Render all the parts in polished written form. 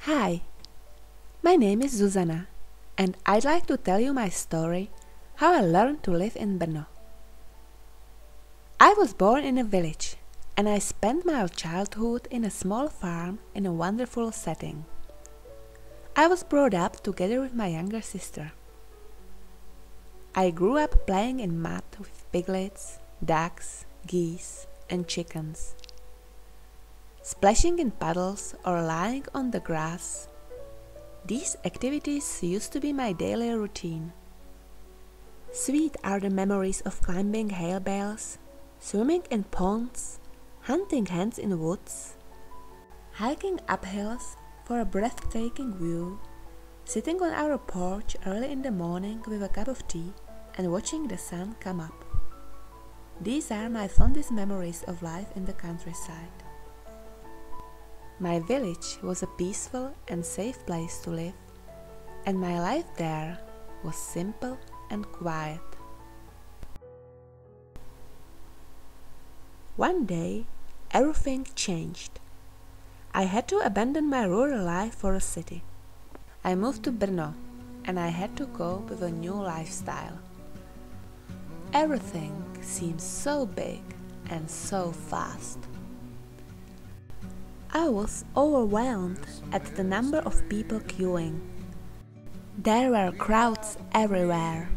Hi, my name is Zuzana, and I'd like to tell you my story how I learned to live in Brno. I was born in a village, and I spent my childhood in a small farm in a wonderful setting. I was brought up together with my younger sister. I grew up playing in mud with piglets, ducks, geese, and chickens. Splashing in puddles or lying on the grass. These activities used to be my daily routine. Sweet are the memories of climbing hay bales, swimming in ponds, hunting hens in woods, hiking up hills for a breathtaking view, sitting on our porch early in the morning with a cup of tea and watching the sun come up. These are my fondest memories of life in the countryside. My village was a peaceful and safe place to live, and my life there was simple and quiet. One day, everything changed. I had to abandon my rural life for a city. I moved to Brno, and I had to go with a new lifestyle. Everything seemed so big and so fast. I was overwhelmed at the number of people queuing. There were crowds everywhere.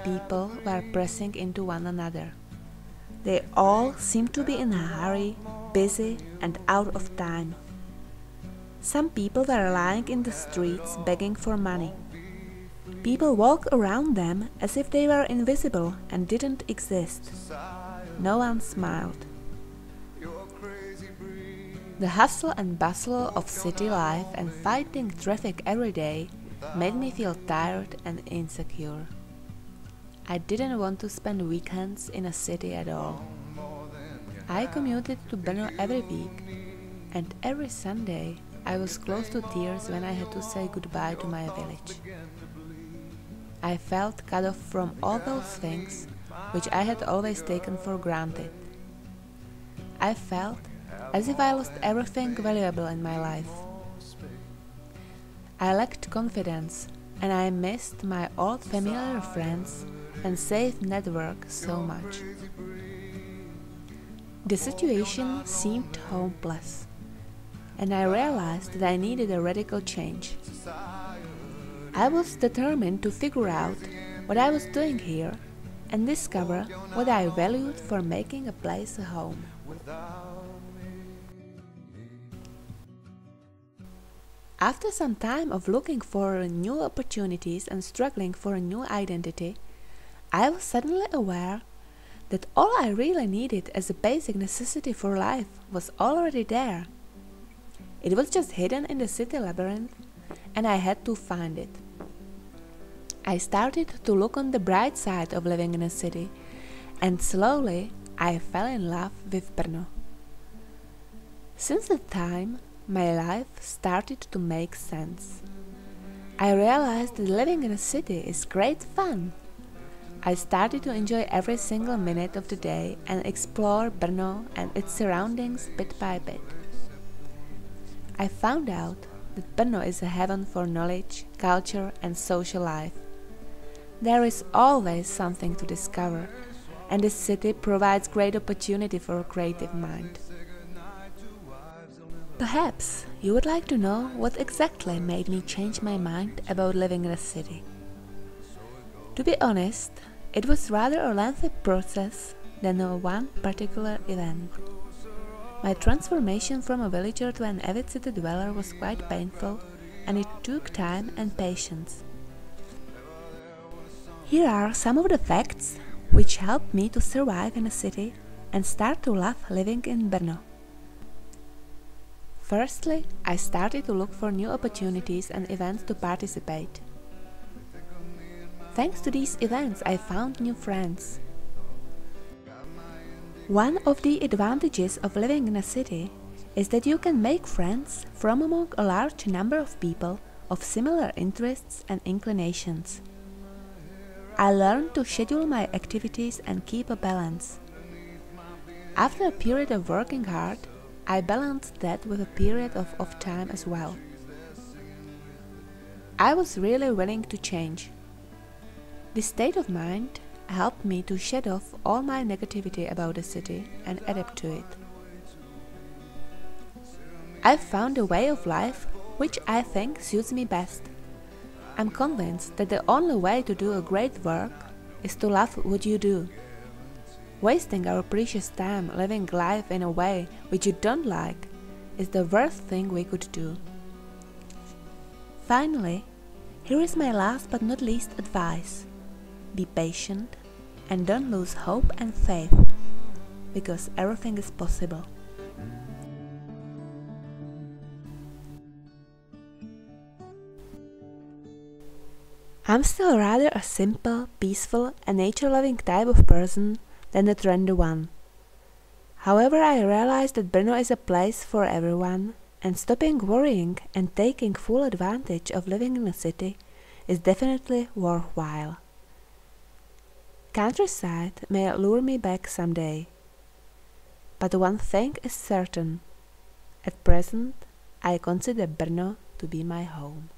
People were pressing into one another. They all seemed to be in a hurry, busy and out of time. Some people were lying in the streets begging for money. People walked around them as if they were invisible and didn't exist. No one smiled. The hustle and bustle of city life and fighting traffic every day made me feel tired and insecure. I didn't want to spend weekends in a city at all. I commuted to Brno every week, and every Sunday I was close to tears when I had to say goodbye to my village. I felt cut off from all those things which I had always taken for granted. I felt as if I lost everything valuable in my life. I lacked confidence, and I missed my old familiar friends and safe network so much. The situation seemed hopeless, and I realized that I needed a radical change. I was determined to figure out what I was doing here and discover what I valued for making a place a home. After some time of looking for new opportunities and struggling for a new identity, I was suddenly aware that all I really needed as a basic necessity for life was already there. It was just hidden in the city labyrinth, and I had to find it. I started to look on the bright side of living in a city, and slowly I fell in love with Brno. Since that time, my life started to make sense. I realized that living in a city is great fun. I started to enjoy every single minute of the day and explore Brno and its surroundings bit by bit. I found out that Brno is a heaven for knowledge, culture and social life. There is always something to discover, and this city provides great opportunity for a creative mind. Perhaps you would like to know what exactly made me change my mind about living in a city. To be honest, it was rather a lengthy process than a one particular event. My transformation from a villager to an avid city dweller was quite painful, and it took time and patience. Here are some of the facts which helped me to survive in a city and start to love living in Brno. Firstly, I started to look for new opportunities and events to participate. Thanks to these events, I found new friends. One of the advantages of living in a city is that you can make friends from among a large number of people of similar interests and inclinations. I learned to schedule my activities and keep a balance. After a period of working hard, I balanced that with a period of off time as well. I was really willing to change. This state of mind helped me to shed off all my negativity about the city and adapt to it. I found a way of life which I think suits me best. I'm convinced that the only way to do a great work is to love what you do. Wasting our precious time living life in a way which you don't like is the worst thing we could do. Finally, here is my last but not least advice. Be patient and don't lose hope and faith, because everything is possible. I'm still rather a simple, peaceful and nature-loving type of person than the trendy one. However, I realize that Brno is a place for everyone, and stopping worrying and taking full advantage of living in a city is definitely worthwhile. Countryside may lure me back someday, but one thing is certain: at present I consider Brno to be my home.